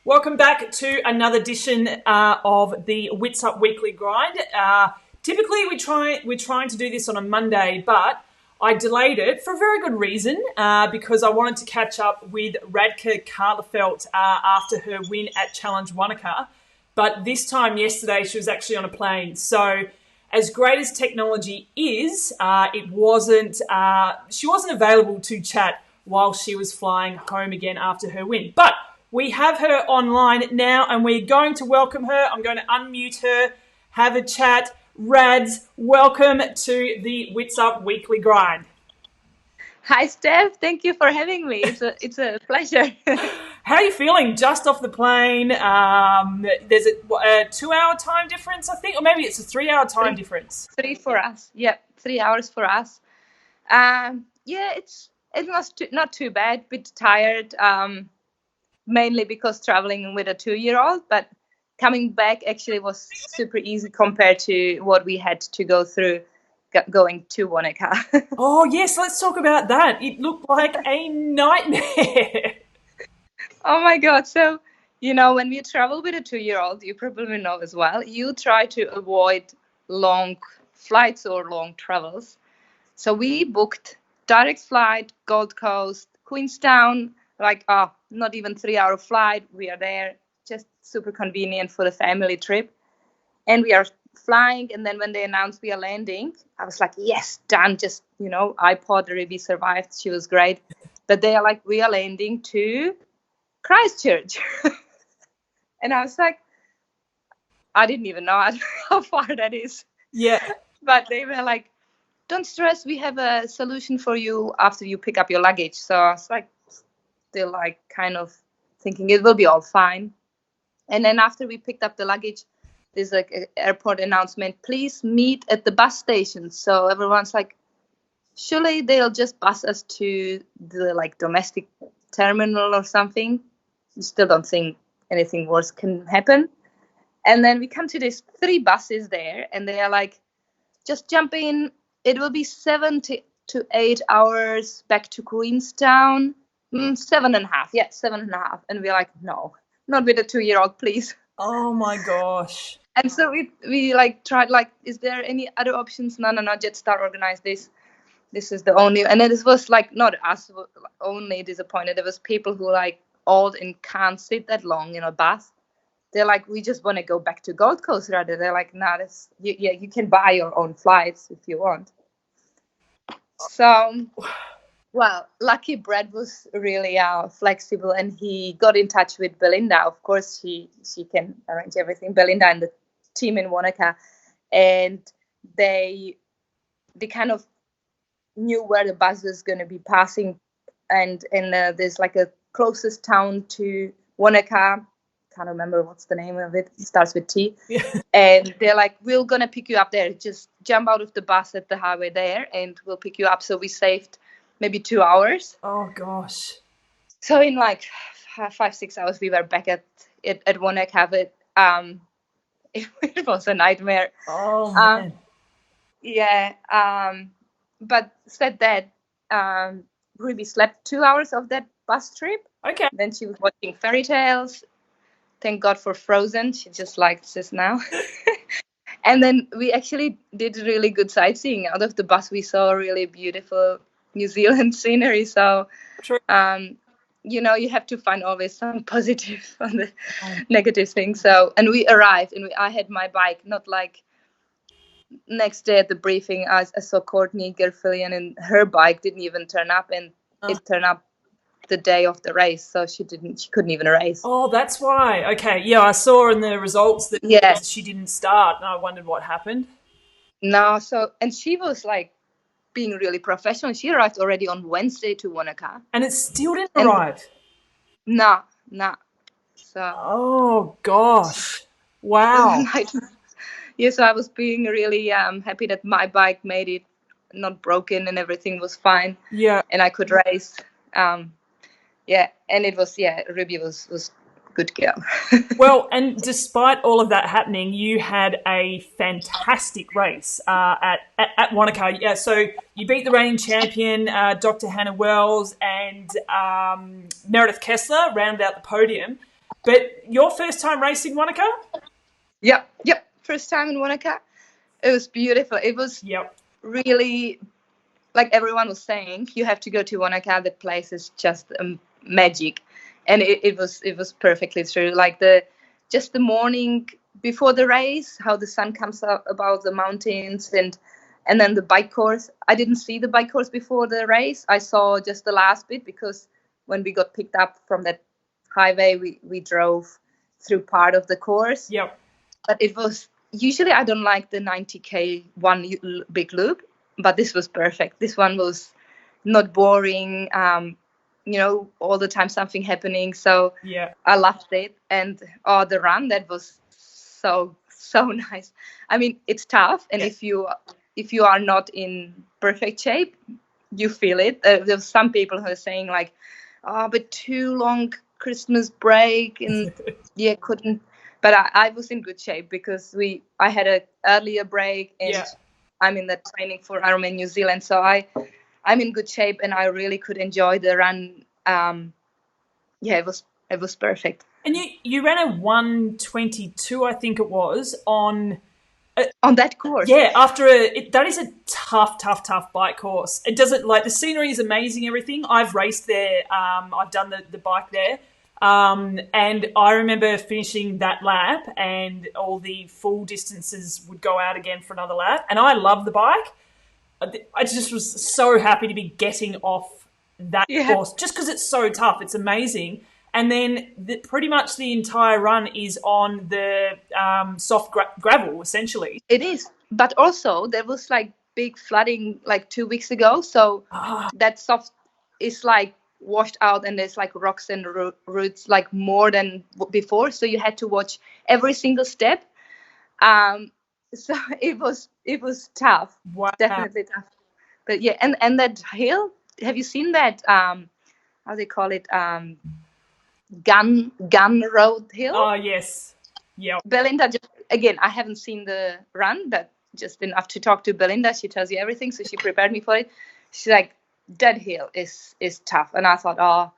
Welcome back to another edition of the Witsup Weekly Grind. Typically, we're trying to do this on a Monday, but I delayed it for a very good reason because I wanted to catch up with Radka Kahlefeldt after her win at Challenge Wanaka. But this time yesterday, she was actually on a plane. So, as great as technology is, she wasn't available to chat while she was flying home again after her win. But we have her online now and we're going to welcome her. I'm going to unmute her, have a chat. Rads, welcome to the Witsup Weekly Grind. Hi, Steph. Thank you for having me. It's a pleasure. How are you feeling? Just off the plane. There's a 2-hour time difference, I think, or maybe it's a 3-hour time difference. Three for us. Yep, 3 hours for us. It was not too bad. Bit tired. Mainly because traveling with a 2-year-old, but coming back actually was super easy compared to what we had to go through going to Wanaka. Oh, yes, let's talk about that. It looked like a nightmare. Oh my God. So, when we travel with a 2-year-old, you probably know as well, you try to avoid long flights or long travels. So we booked direct flight, Gold Coast, Queenstown, not even 3-hour flight. We are there, just super convenient for the family trip. And we are flying. And then when they announced we are landing, I was like, yes, done. Just, iPod Ruby survived. She was great. But they are like, we are landing to Christchurch. And I was like, I didn't even know how far that is. Yeah. But they were like, don't stress, we have a solution for you after you pick up your luggage. So I was like, still kind of thinking it will be all fine. And then after we picked up the luggage, there's an airport announcement, please meet at the bus station. So everyone's like, surely they'll just bus us to the domestic terminal or something. You still don't think anything worse can happen. And then we come to these 3 buses there and they are like, just jump in. It will be 7 to 8 hours back to Queenstown. 7.5. Yeah, 7.5. And we're like, no, not with a 2-year-old, please. Oh my gosh. And so we tried, is there any other options? No, Jetstar organized this. This is the only, and this was not us only disappointed. There was people who old and can't sit that long in a bus. They're like, we just want to go back to Gold Coast rather. They're like, nah, you can buy your own flights if you want. So, well, lucky Brad was really flexible and he got in touch with Belinda. Of course, she can arrange everything. Belinda and the team in Wanaka. And they kind of knew where the bus was going to be passing. And there's a closest town to Wanaka. Can't remember what's the name of it. It starts with T. Yeah. And they're like, we're going to pick you up there. Just jump out of the bus at the highway there and we'll pick you up. So we saved maybe 2 hours. Oh, gosh. So in 5-6 hours, we were back at Wanaka. But it was a nightmare. Oh, man. But said that Ruby slept 2 hours of that bus trip. Okay. Then she was watching fairy tales. Thank God for Frozen. She just likes this now. And then we actually did really good sightseeing. Out of the bus, we saw really beautiful New Zealand scenery. So, True. You have to find always some positive on the negative things. So, and we arrived and I had my bike, not next day at the briefing, I saw Courtney Gerfilian and her bike didn't even turn up and it turned up the day of the race, so she couldn't even race. Oh, that's why. Okay, yeah, I saw in the results that she didn't start, and I wondered what happened. No, and she was being really professional. She arrived already on Wednesday to Wanaka, and it still didn't arrive. No. So. Oh gosh! Wow. Yeah, so I was being really happy that my bike made it, not broken, and everything was fine. Yeah, and I could race. And it was, Ruby was good girl. Well, and despite all of that happening, you had a fantastic race at Wanaka. Yeah, so you beat the reigning champion, Dr. Hannah Wells, and Meredith Kessler rounded out the podium. But your first time racing, Wanaka? Yep. First time in Wanaka. It was beautiful. It was Yep. really, like everyone was saying, you have to go to Wanaka. The place is just magic, and it was perfectly true. Like the morning before the race, how the sun comes up above the mountains, and then the bike course. I didn't see the bike course before the race. I saw just the last bit because when we got picked up from that highway, we drove through part of the course. Yep. But it was usually I don't like the 90K one big loop, but this was perfect. This one was not boring. All the time something happening. So Yeah. I loved it. And the run, that was so nice. I mean, it's tough, and if you are not in perfect shape, you feel it. There's some people who are saying like, oh, but too long Christmas break, and couldn't. But I was in good shape because I had an earlier break, and I'm in the training for Ironman New Zealand, so I'm in good shape, and I really could enjoy the run. It was perfect. And you ran a 1:22, I think it was, on that course. Yeah, after that is a tough bike course. It doesn't, like, the scenery is amazing, everything. I've raced there. I've done the bike there. And I remember finishing that lap, and all the full distances would go out again for another lap. And I love the bike. I just was so happy to be getting off that course just because it's so tough. It's amazing. And then pretty much the entire run is on the soft gravel, essentially. It is. But also, there was like big flooding like 2 weeks ago. So that soft is like washed out, and there's like rocks and roots like more than before. So you had to watch every single step. So it was tough. Wow. Definitely tough. But yeah, and that hill, have you seen that? How they call it? Gun Road Hill. Oh yes, yeah. Belinda, again, I haven't seen the run, but just enough to talk to Belinda. She tells you everything, so she prepared me for it. She's like, that hill is tough, and I thought, oh,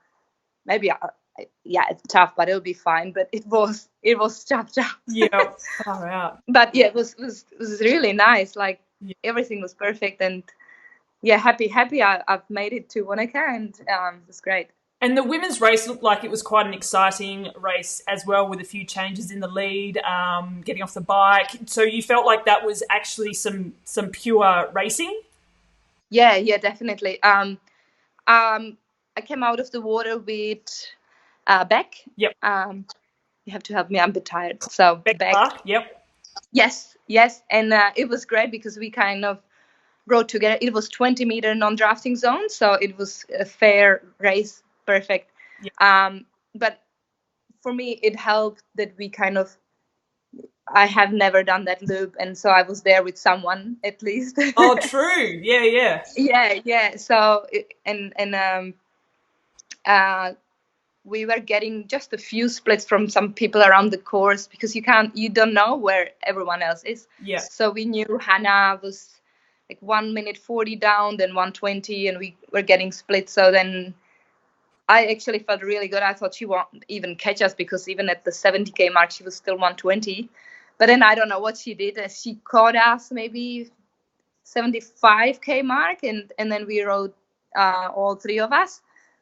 maybe it's tough, but it'll be fine. But it was tough. Yeah, far out. But yeah, it was really nice. Like everything was perfect, and happy I've made it to Wanaka, and it was great. And the women's race looked like it was quite an exciting race as well, with a few changes in the lead, getting off the bike. So you felt like that was actually some pure racing? Yeah, definitely. I came out of the water with Beck. Yep. You have to help me. I'm a bit tired. So Beck. Yep. Yes. And it was great because we kind of rode together. It was 20-meter non-drafting zone, so it was a fair race. Perfect. Yeah. But for me, it helped that I have never done that loop, and so I was there with someone at least. Oh, true. Yeah. Yeah. So we were getting just a few splits from some people around the course because you don't know where everyone else is. Yeah. So we knew Hannah was like 1 minute 40 down, then 1:20, and we were getting split. So then I actually felt really good. I thought she won't even catch us because even at the 70K mark, she was still 1:20. But then I don't know what she did. She caught us maybe 75K mark, and then we rode all three of us.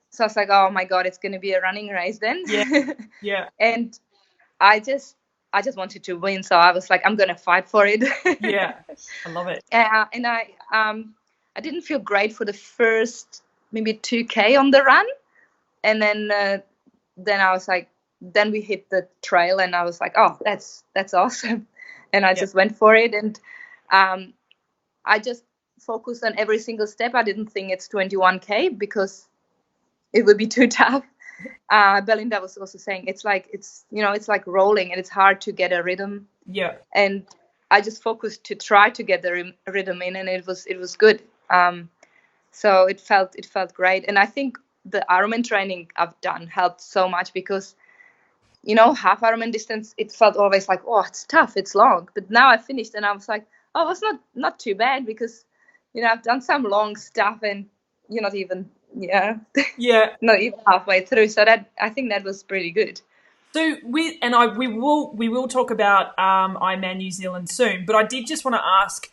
So I was like, oh my God, it's going to be a running race then. Yeah. And I just wanted to win. So I was like, I'm going to fight for it. Yeah, I love it. And I didn't feel great for the first maybe 2K on the run. And then I was like, then we hit the trail, and I was like, oh, that's awesome. And I just went for it. And I just focused on every single step. I didn't think it's 21K because it would be too tough. Belinda was also saying it's like rolling, and it's hard to get a rhythm. Yeah. And I just focused to try to get the rhythm in, and it was good. So it felt great. And I think the Ironman training I've done helped so much because, half Ironman distance, it felt always like, oh, it's tough, it's long. But now I finished, and I was like, oh, it's not too bad because, I've done some long stuff, and you're not even, not even halfway through. So that, I think that was pretty good. So we will talk about Ironman New Zealand soon, but I did just want to ask,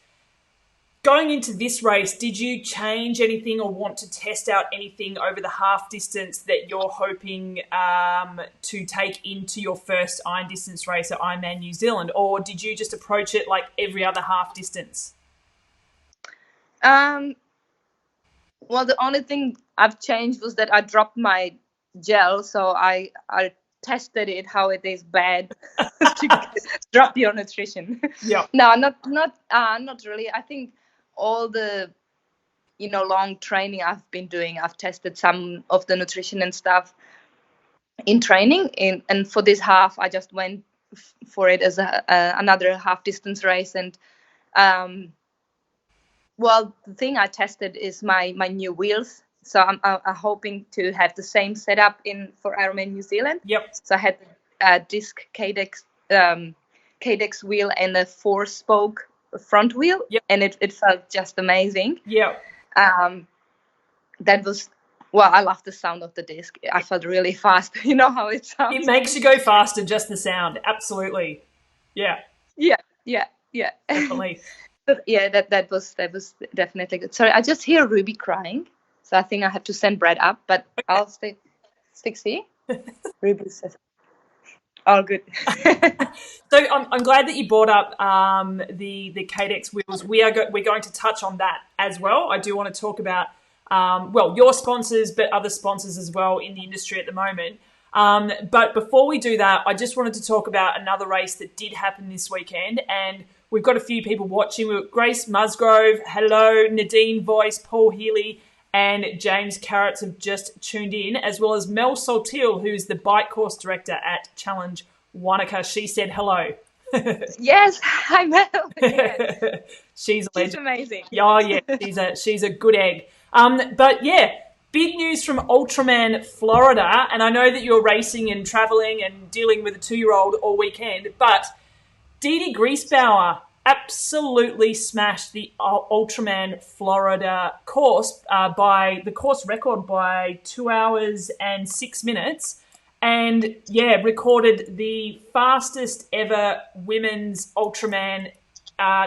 going into this race, did you change anything or want to test out anything over the half distance that you're hoping to take into your first iron distance race at Ironman New Zealand, or did you just approach it like every other half distance? Well, the only thing I've changed was that I dropped my gel, so I tested it how it is bad to drop your nutrition. Yeah. No, not really. I think all the long training I've been doing, I've tested some of the nutrition and stuff in training. And for this half, I just went for it as another half distance race. And well, the thing I tested is my new wheels. So I'm hoping to have the same setup for Ironman New Zealand. Yep. So I had a disc Cadex wheel and a 4-spoke front wheel. Yep. And it felt just amazing. Yep. That was, well, I love the sound of the disc. I felt really fast. You know how it sounds? It makes you go faster, just the sound. Absolutely. Yeah. Yeah. Definitely. But yeah, that was definitely good. Sorry, I just hear Ruby crying, so I think I have to send Brad up. But okay. I'll stick here. Ruby says, "All good." So I'm glad that you brought up the Cadex wheels. We're going to touch on that as well. I do want to talk about your sponsors, but other sponsors as well in the industry at the moment. But before we do that, I just wanted to talk about another race that did happen this weekend, and we've got a few people watching. We've got Grace Musgrove, hello, Nadine Voice, Paul Healy, and James Carrots have just tuned in, as well as Mel Saltil, who's the bike course director at Challenge Wanaka. She said hello. Yes, hi Mel. Yes. She's amazing. Oh yeah, she's a good egg. But yeah, big news from Ultraman Florida, and I know that you're racing and traveling and dealing with a 2-year-old all weekend, but Dee Griesbauer absolutely smashed the Ultraman Florida course by the course record by 2 hours and 6 minutes, and recorded the fastest ever women's Ultraman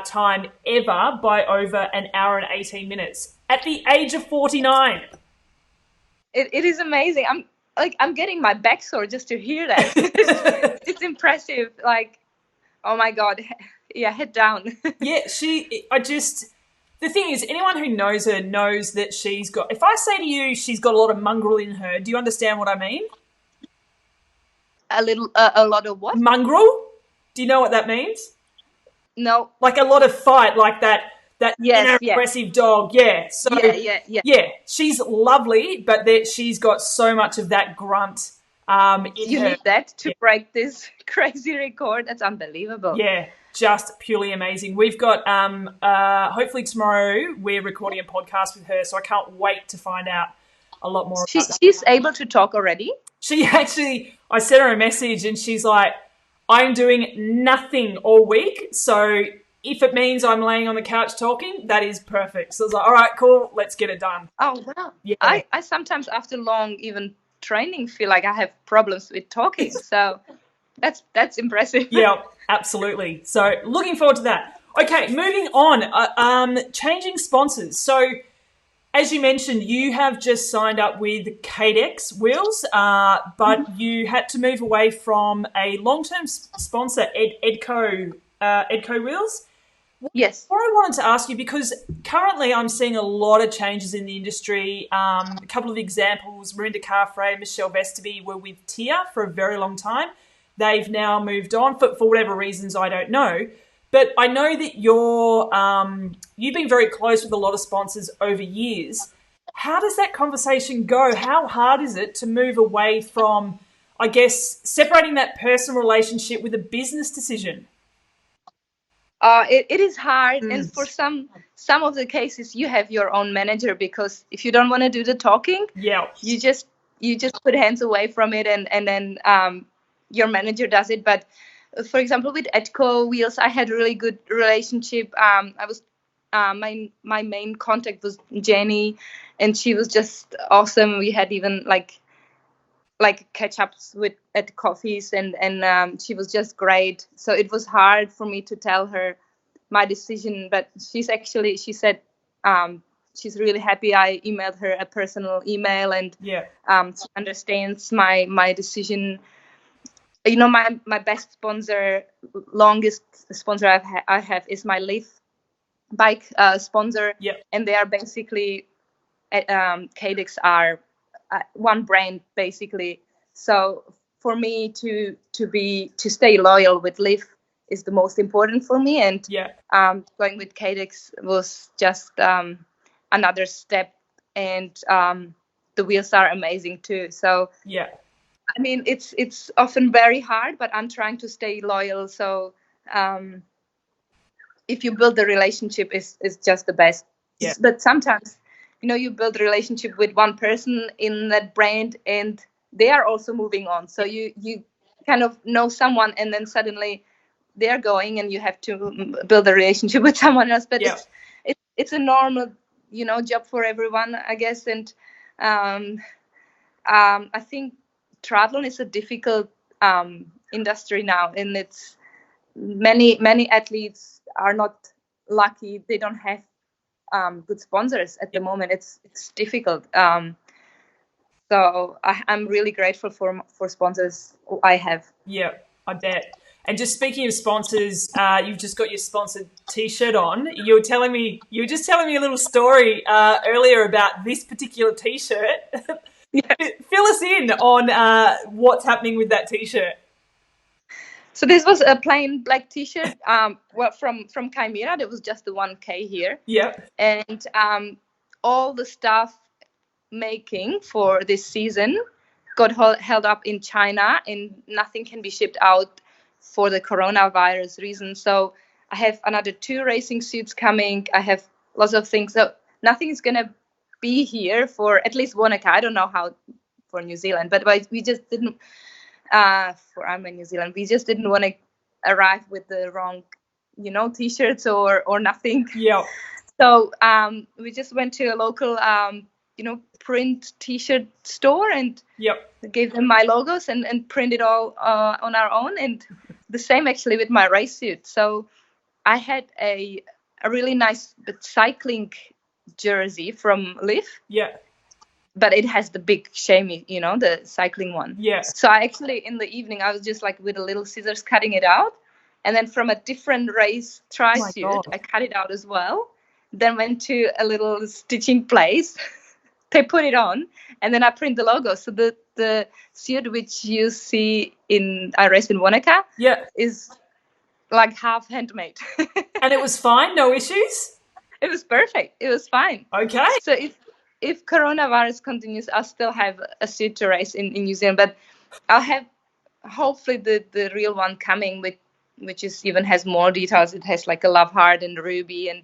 time ever by over an hour and 18 minutes at the age of 49. It is amazing. I'm getting my back sore just to hear that. It's impressive. Like, oh my God. Yeah, head down. Yeah, the thing is, anyone who knows her knows that she's got, if I say to you she's got a lot of mongrel in her, do you understand what I mean? A lot of what? Mongrel? Do you know what that means? No. Like a lot of fight, like that yes, aggressive dog. Yeah. So yeah. She's lovely, but she's got so much of that grunt in her. You need that to break this crazy record. That's unbelievable. Yeah, just purely amazing. We've got hopefully tomorrow we're recording a podcast with her, so I can't wait to find out a lot more. She's able to talk already? She actually, I sent her a message and she's like, I'm doing nothing all week, so if it means I'm laying on the couch talking, that is perfect. So I was like, all right, cool, let's get it done. Oh, wow. Yeah. I sometimes after long even training feel like I have problems with talking. So that's impressive. Yeah, absolutely. So looking forward to that. Okay, moving on. Changing sponsors. So as you mentioned, you have just signed up with Cadex Wheels, but you had to move away from a long-term sponsor, Edco Wheels. Yes. What I wanted to ask you, because currently I'm seeing a lot of changes in the industry. A couple of examples, Marinda Carfrae and Michelle Vesterby were with TIA for a very long time. They've now moved on for whatever reasons, I don't know. But I know that you've been very close with a lot of sponsors over years. How does that conversation go? How hard is it to move away from, I guess, separating that personal relationship with a business decision? It is hard, and for some of the cases, you have your own manager, because if you don't want to do the talking, you just put hands away from it, and then your manager does it. But for example, with Edco Wheels, I had a really good relationship. My main contact was Jenny, and she was just awesome. We had even like like catch ups with at coffees, and she was just great. So it was hard for me to tell her my decision, but she said she's really happy I emailed her a personal email, and she understands my decision. You know, my best sponsor, longest sponsor I have is my Leaf bike sponsor, and they are basically Cadex are one brand basically. So for me to stay loyal with Leaf is the most important for me, and going with Cadex was just another step, and the wheels are amazing too. So I mean, it's often very hard, but I'm trying to stay loyal. So if you build the relationship, is just the best. But sometimes, you know, you build a relationship with one person in that brand, and they are also moving on. So you kind of know someone, and then suddenly they are going, and you have to build a relationship with someone else. But it's a normal, you know, job for everyone, I guess. And I think triathlon is a difficult industry now, and it's many athletes are not lucky. They don't have good sponsors at the moment. It's difficult. So I'm really grateful for sponsors I have. Yeah, I bet. And just speaking of sponsors, you've just got your sponsored T-shirt on. You were just telling me a little story earlier about this particular T-shirt. Fill us in on what's happening with that T-shirt. So this was a plain black T-shirt. Well, from Chimera, there was just the 1K here. Yeah. And all the stuff making for this season got held up in China, and nothing can be shipped out for the coronavirus reason. So I have another 2 racing suits coming. I have lots of things. So nothing is going to be here for at least Wanaka. I don't know how for New Zealand, but we just didn't, for Ironman New Zealand, we just didn't want to arrive with the wrong, you know, T-shirts or nothing. Yeah. So we just went to a local, you know, print T-shirt store, and gave them my logos and printed all on our own. And the same actually with my race suit. So I had a really nice cycling jersey from Leaf. Yeah. But it has the big shamey, you know, the cycling one. Yeah. So I actually, in the evening, I was just like with a little scissors cutting it out. And then from a different race tri-suit, I cut it out as well. Then went to a little stitching place. They put it on, and then I print the logo. So the suit which you see I race in Wanaka is like half handmade. And it was fine? No issues? It was perfect. It was fine. Okay. So if coronavirus continues, I'll still have a suit to race in New Zealand, but I'll have hopefully the real one coming, which is even has more details. It has like a love heart and ruby, and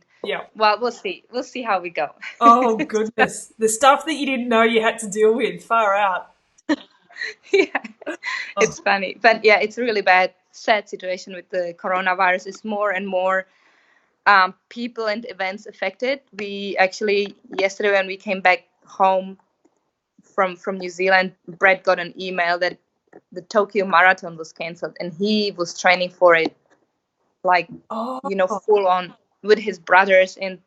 well, we'll see how we go. Oh goodness, the stuff that you didn't know you had to deal with, far out. It's funny, but yeah, it's a really sad situation with the coronavirus. It's more and more people and events affected. We actually, yesterday when we came back home from New Zealand, Brett got an email that the Tokyo Marathon was cancelled, and he was training for it, like, you know, full on with his brothers. And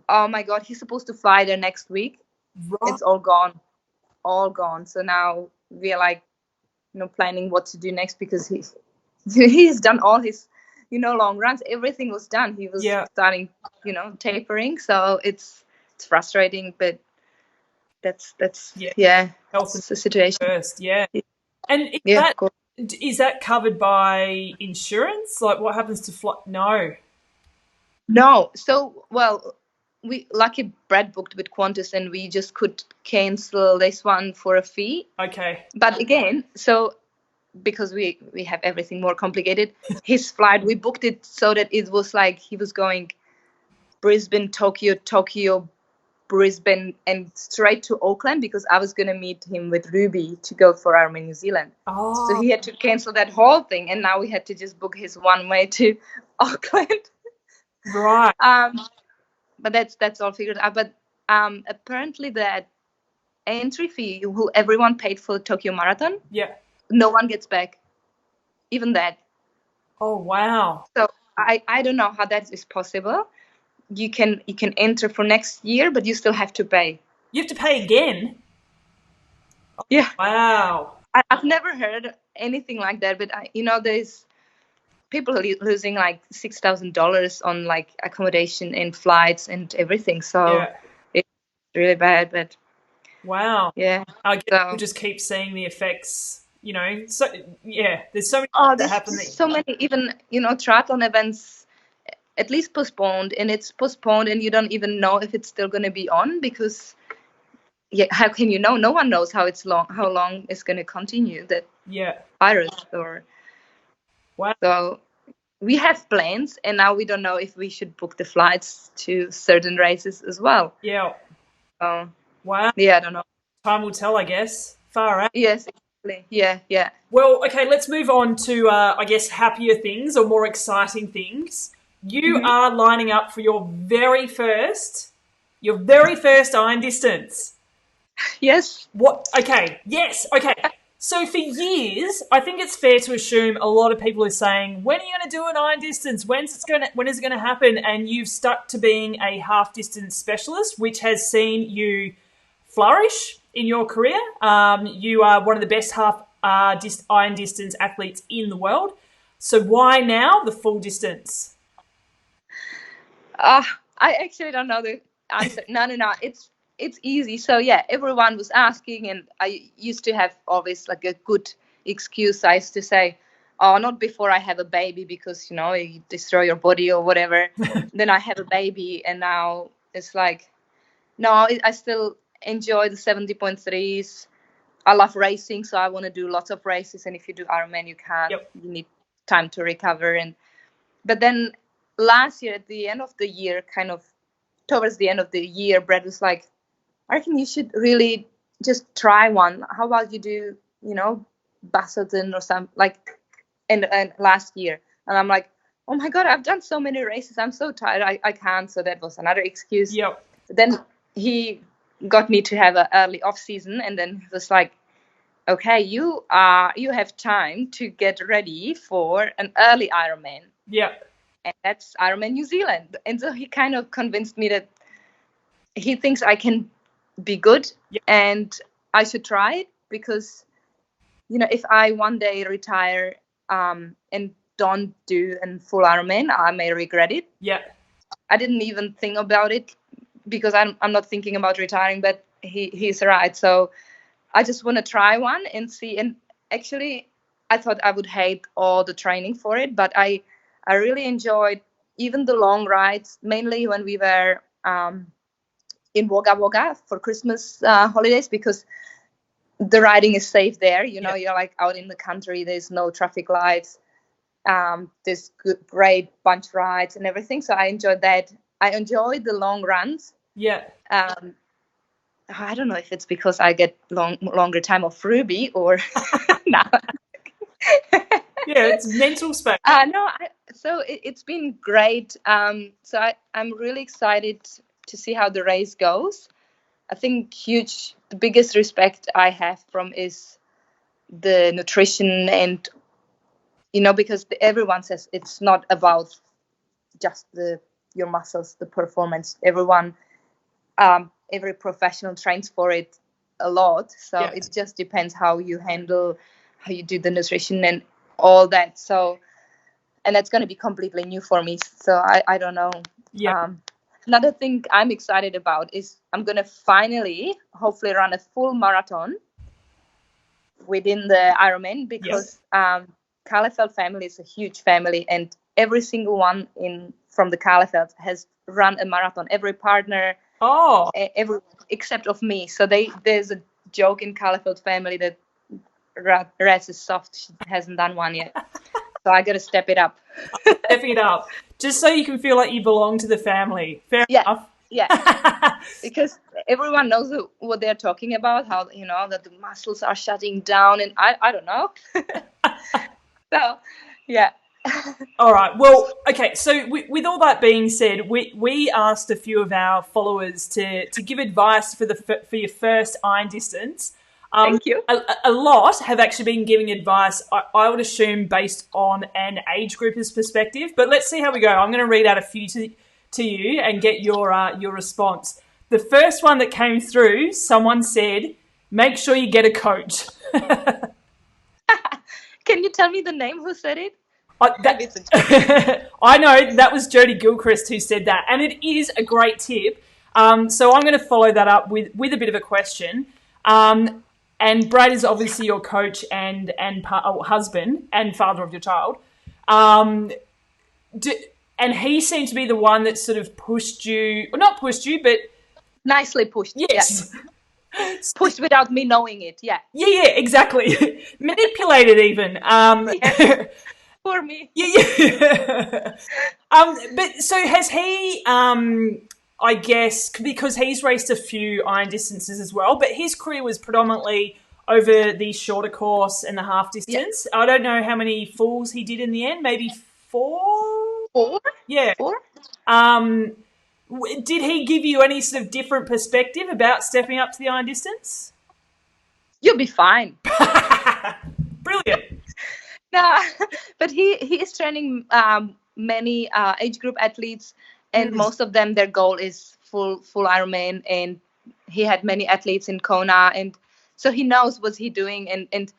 oh my God, he's supposed to fly there next week. Right. It's all gone. So now we are like, you know, planning what to do next, because he's done all his, you know, long runs. Everything was done. He was starting, you know, tapering. So it's frustrating, but that's Health it's the situation first. And is that covered by insurance? Like, what happens to No. So, well, lucky Brad booked with Qantas, and we just could cancel this one for a fee. Okay. But again, so because we have everything more complicated, his flight, we booked it so that it was like he was going Brisbane, Tokyo, Brisbane, and straight to Auckland, because I was going to meet him with Ruby to go for Ironman New Zealand. So he had to cancel that whole thing, and now we had to just book his one way to Auckland. Right. But that's all figured out. But apparently that entry fee who everyone paid for Tokyo Marathon, Yeah. no one gets back, even that. Oh, wow. So I don't know how that is possible. You can enter for next year, but you still have to pay. You have to pay again? Yeah. Wow. I've never heard anything like that, but there's people losing like $6,000 on like accommodation and flights and everything. So Yeah. it's really bad, but Wow. yeah. I guess So we'll just keep seeing the effects, So, yeah, there's so many oh, things that there's happen so many, even triathlon events at least postponed, and it's postponed and you don't even know if it's still going to be on, because how can you know? No one knows how long it's going to continue, that yeah. virus. Or Wow. so we have plans, and now we don't know if we should book the flights to certain races as well. Yeah. So Wow. yeah, I don't know. Time will tell, I guess. Far out. Yes, exactly. Yeah. Well, okay, let's move on to, I guess, happier things or more exciting things. You are lining up for your very first iron distance. Yes. What? Okay. Yes. Okay. So for years, I think it's fair to assume a lot of people are saying, "When are you going to do an iron distance? When is it going to happen?" And you've stuck to being a half distance specialist, which has seen you flourish in your career. You are one of the best half iron distance athletes in the world. So why now the full distance? I actually don't know the answer. No. It's easy. So yeah, everyone was asking, and I used to have always like a good excuse. I used to say, "Oh, not before I have a baby, because you destroy your body or whatever." Then I have a baby, and now it's like, no, I still enjoy the 70.3s. I love racing, so I want to do lots of races. And if you do Ironman, you can't. Yep. You need time to recover. But then last year, at the end of the year, kind of towards the end of the year, Brad was like, "I reckon you should really just try one. How about you do, Basildon or something like?" And last year, and I'm like, "Oh my god, I've done so many races. I'm so tired. I can't." So that was another excuse. Yep. Then he got me to have an early off season, and then he was like, "Okay, you have time to get ready for an early Ironman." Yep. And that's Ironman New Zealand. And so he kind of convinced me that he thinks I can be good, Yep. and I should try it, because if I one day retire and don't do a full Ironman, I may regret it. Yeah. I didn't even think about it, because I'm not thinking about retiring, but he's right. So I just want to try one and see. And actually, I thought I would hate all the training for it, but I really enjoyed even the long rides, mainly when we were in Wagga Wagga for Christmas holidays, because the riding is safe there. You're like out in the country. There's no traffic lights. There's great bunch rides and everything. So I enjoyed that. I enjoyed the long runs. Yeah. I don't know if it's because I get longer time of Ruby or no. Yeah, it's mental space. No, so it's been great. So I'm really excited to see how the race goes. I think the biggest respect I have from is the nutrition, and because everyone says it's not about just your muscles, the performance. Everyone, every professional trains for it a lot. So it just depends how you do the nutrition and all that. So, and that's going to be completely new for me. So I don't know. Yeah. Another thing I'm excited about is I'm going to finally, hopefully, run a full marathon within the Ironman, because Kahlefeldt family is a huge family, and every single one from the Kahlefeldt has run a marathon. Every partner, except of me. So there's a joke in Kahlefeldt family that Raz is soft. She hasn't done one yet. So I got to step it up. Stepping it up, just so you can feel like you belong to the family. Fair enough. Yeah. Because everyone knows what they're talking about, how that the muscles are shutting down, and I don't know. So yeah. All right. Well, okay. So with all that being said, we asked a few of our followers to give advice for your first iron distance. Thank you. A lot have actually been giving advice. I would assume based on an age grouper's perspective. But let's see how we go. I'm going to read out a few to you and get your response. The first one that came through, someone said, "Make sure you get a coach." Can you tell me the name who said it? I know that was Jodie Gilchrist who said that, and it is a great tip. So I'm going to follow that up with a bit of a question. And Brad is obviously your coach and husband and father of your child. And he seemed to be the one that sort of pushed you, or not pushed you, but nicely pushed. yes. Yeah. Pushed without me knowing it. Yeah. Yeah, exactly. Manipulated even. Yeah. For me. Yeah. But so has he, I guess, because he's raced a few iron distances as well, but his career was predominantly over the shorter course and the half distance. Yeah. I don't know how many fulls he did in the end, maybe 4? 4? Yeah. 4? Did he give you any sort of different perspective about stepping up to the iron distance? You'll be fine. Brilliant. No, but he is training many age group athletes, and most of them, their goal is full Ironman, and he had many athletes in Kona, and so he knows what he's doing. And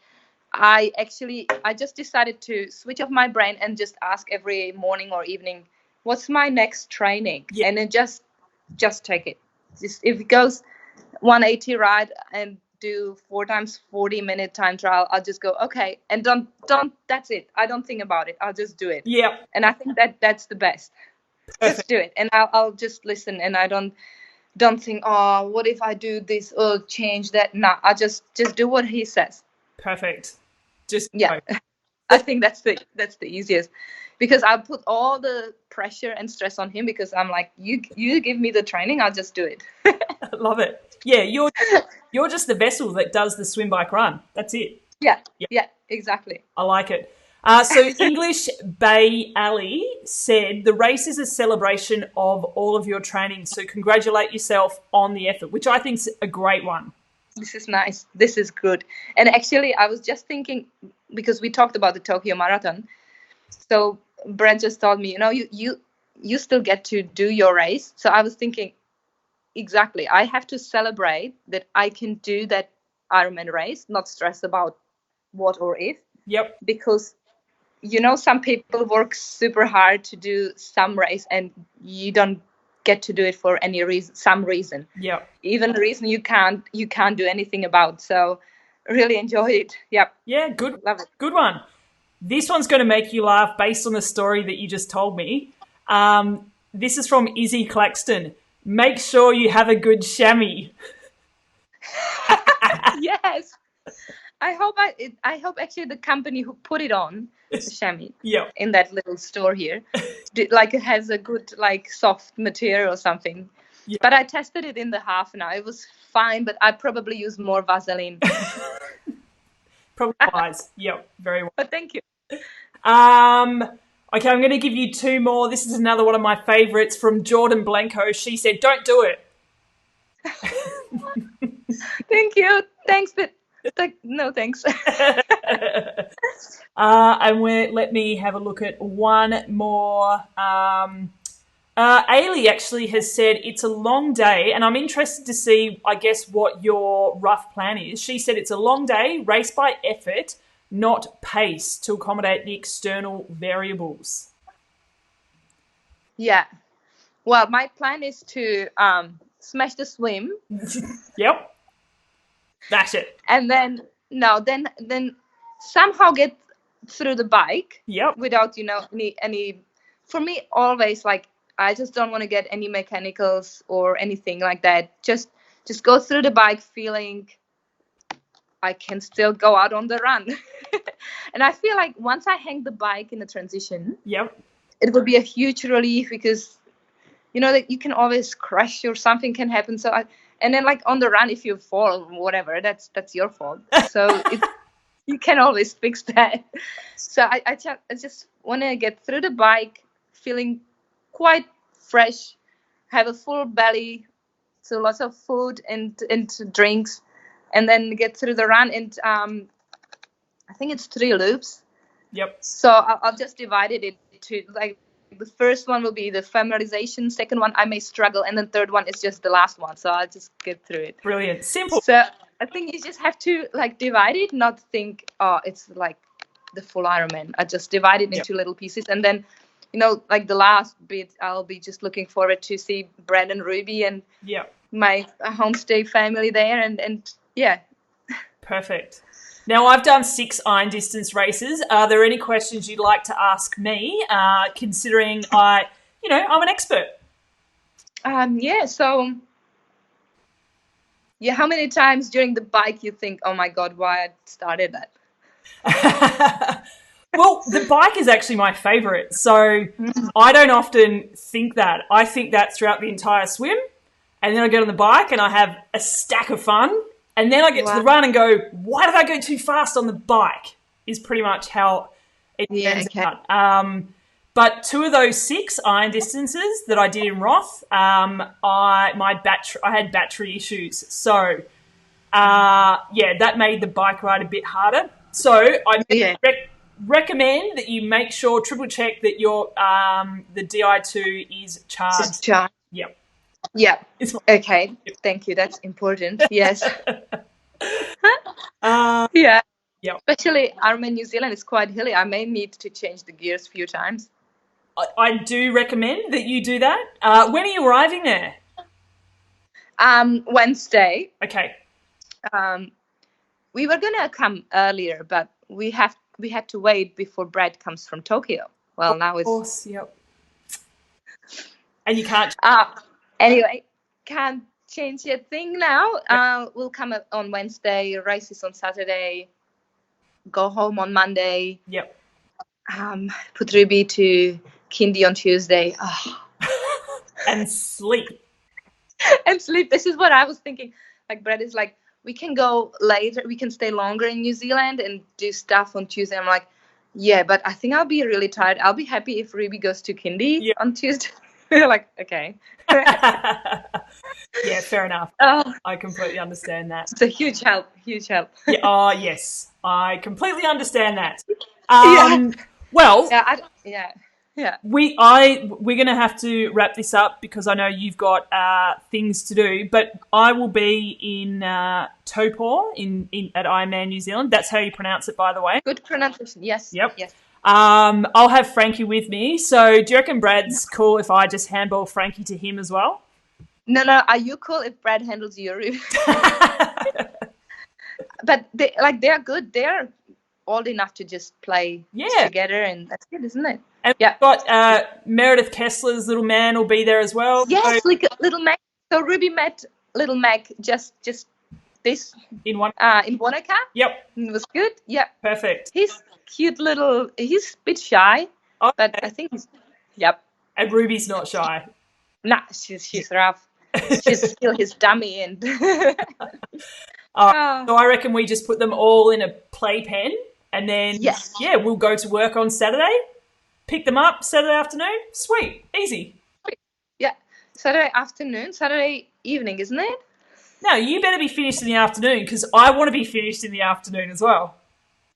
I just decided to switch off my brain and just ask every morning or evening, what's my next training? Yeah. And then just take it. Just, if it goes 180 ride and do 4 times 40-minute time trial, I'll just go, okay, and don't that's it. I don't think about it. I'll just do it. Yeah. And I think that's the best. Perfect. Just do it, and I'll just listen, and I don't think, oh, what if I do this or change that? No, I just do what he says. Perfect. Just yeah. I think that's the easiest, because I'll put all the pressure and stress on him, because I'm like, you give me the training, I'll just do it. I love it. Yeah, you're just the vessel that does the swim, bike, run. That's it. Yeah, exactly. I like it. So English Bay Alley said the race is a celebration of all of your training. So congratulate yourself on the effort, which I think is a great one. This is nice. This is good. And actually, I was just thinking, because we talked about the Tokyo Marathon. So Brent just told me, you still get to do your race. So I was thinking, exactly, I have to celebrate that I can do that Ironman race, not stress about what or if. Yep. Because, some people work super hard to do some race, and you don't get to do it for any reason, some reason. Yep. Even a reason you can't do anything about. So really enjoy it. Yep. Yeah, good. Love it. Good one. This one's going to make you laugh based on the story that you just told me. This is from Izzy Claxton. Make sure you have a good chamois. Yes. I hope actually the company who put it on, the chamois, in that little store here, it has a good soft material or something. Yeah. But I tested it in the half now. It was fine, but I probably use more Vaseline. Probably wise. Yep, very well. But thank you. Okay, I'm going to give you 2 more. This is another one of my favorites from Jordan Blanco. She said, "Don't do it." Thank you. Thanks, but no thanks. And let me have a look at one more. Ailey actually has said it's a long day, and I'm interested to see, I guess, what your rough plan is. She said it's a long day, race by effort, not pace, to accommodate the external variables. Yeah. Well, my plan is to smash the swim. Yep. That's it. And then somehow get through the bike. Yep. Without any. For me, always I just don't want to get any mechanicals or anything like that. Just go through the bike feeling I can still go out on the run. And I feel like once I hang the bike in the transition, it will be a huge relief, because that you can always crash or something can happen. So and then on the run, if you fall or whatever, that's your fault. So You can always fix that. So I just want to get through the bike feeling quite fresh, have a full belly, so lots of food and drinks, and then get through the run. And I think it's 3 loops. Yep. So I'll just divide it into, like, the first one will be the familiarization, second one I may struggle, and then third one is just the last one. So I'll just get through it. Brilliant. Simple. So I think you just have to, like, divide it, not think, oh, it's like the full Ironman. I just divide it into little pieces, and then, you know, like the last bit, I'll be just looking forward to see Brad and Ruby and my homestay family there, and yeah. Perfect. Now, I've done 6 iron distance races. Are there any questions you'd like to ask me, considering I'm an expert? So, how many times during the bike you think, oh my God, why I started that? Well, the bike is actually my favourite, so I don't often think that. I think that throughout the entire swim, and then I get on the bike and I have a stack of fun. And then I get to the run and go, why did I go too fast on the bike? Is pretty much how it turns out. But 2 of those 6 iron distances that I did in Roth, I had battery issues. So, that made the bike ride a bit harder. So I recommend that you make sure, triple check that your the Di2 is charged. It's charged. Yep. Yeah. Okay. Thank you. That's important. Yes. Yeah. Especially Ironman New Zealand is quite hilly. I may need to change the gears a few times. I do recommend that you do that. When are you arriving there? Wednesday. Okay. We were gonna come earlier, but we had to wait before Brad comes from Tokyo. Well, now it's. Of course. Yep. And you can't. Anyway, can't change a thing now. We'll come on Wednesday, races on Saturday, go home on Monday. Yep. Put Ruby to kindy on Tuesday. Oh. And sleep. This is what I was thinking. Like, Brad is like, we can go later. We can stay longer in New Zealand and do stuff on Tuesday. I'm like, yeah, but I think I'll be really tired. I'll be happy if Ruby goes to kindy on Tuesday. We're like, okay. Yeah, fair enough. I completely understand that. It's a huge help. Yeah, yes, I completely understand that. Well, we're going to have to wrap this up because I know you've got things to do. But I will be in Taupo at Ironman New Zealand. That's how you pronounce it, by the way. Good pronunciation. Yes. Yep. Yes. I'll have Frankie with me. So do you reckon Brad's cool if I just handball Frankie to him as well? No. Are you cool if Brad handles you? But they're good. They're old enough to just play together, and that's good, isn't it? And we've got Meredith Kessler's little man will be there as well. Yes, like little Mac. So Ruby met little Mac just this in Wanaka. Yep, it was good. Yeah, perfect. He's cute little. He's a bit shy, but I think he's. Yep. And Ruby's not shy. Nah, she's rough. She's still his dummy, and. So I reckon we just put them all in a playpen, and then we'll go to work on Saturday. Pick them up Saturday afternoon. Sweet, easy. Yeah, Saturday afternoon, Saturday evening, isn't it? No, you better be finished in the afternoon because I want to be finished in the afternoon as well.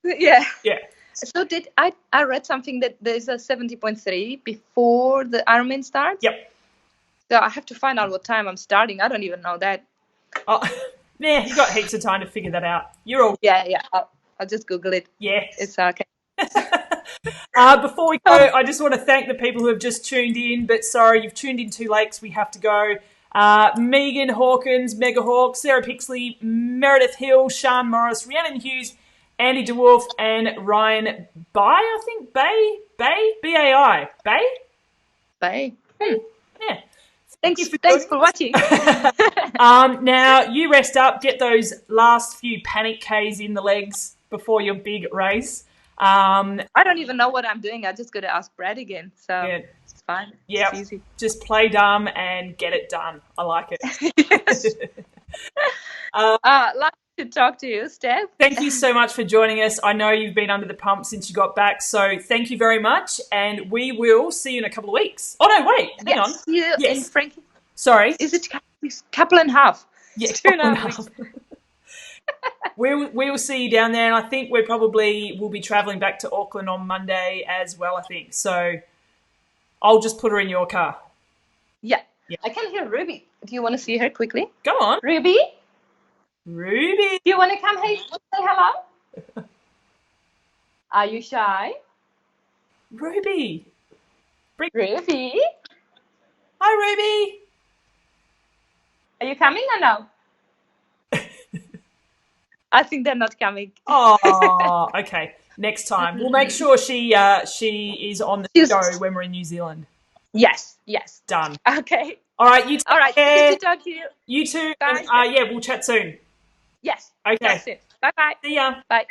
Yeah. Yeah. So I read something that there's a 70.3 before the Ironman starts? Yep. So I have to find out what time I'm starting. I don't even know that. Oh, yeah, you've got heaps of time to figure that out. You're all... Yeah. I'll just Google it. Yes. It's okay. Before we go, I just want to thank the people who have just tuned in, but sorry, you've tuned in too late, so we have to go. Megan Hawkins, Mega Hawk, Sarah Pixley, Meredith Hill, Sean Morris, Rhiannon Hughes, Andy DeWolf, and Ryan Bay, I think. B-A-I. Bay. Yeah. Thanks for watching. Now, you rest up, get those last few panic Ks in the legs before your big race. I don't even know what I'm doing. I just got to ask Brad again. So it's fine. Yeah. It's easy. Just play dumb and get it done. I like it. to talk to you, Steph. Thank you so much for joining us. I know you've been under the pump since you got back, so thank you very much, and we will see you in a couple of weeks. Oh, no, wait, hang on. See you in Frankie. Sorry. Is it couple and a half? Yeah, 2.5 weeks. We will see you down there, and I think we'll be travelling back to Auckland on Monday as well, I think. So I'll just put her in your car. Yeah. I can hear Ruby. Do you want to see her quickly? Go on. Ruby? Ruby. Do you want to come? Hey, say hello? Are you shy? Ruby. Ruby? Hi, Ruby. Are you coming or no? I think they're not coming. Oh, okay. Next time. We'll make sure she is on the show when we're in New Zealand. Yes. Done. Okay. All right, you take All right. care. Good to talk to you. You too. Bye. And, we'll chat soon. Yes. Okay. That's it. Bye-bye. See ya. Bye.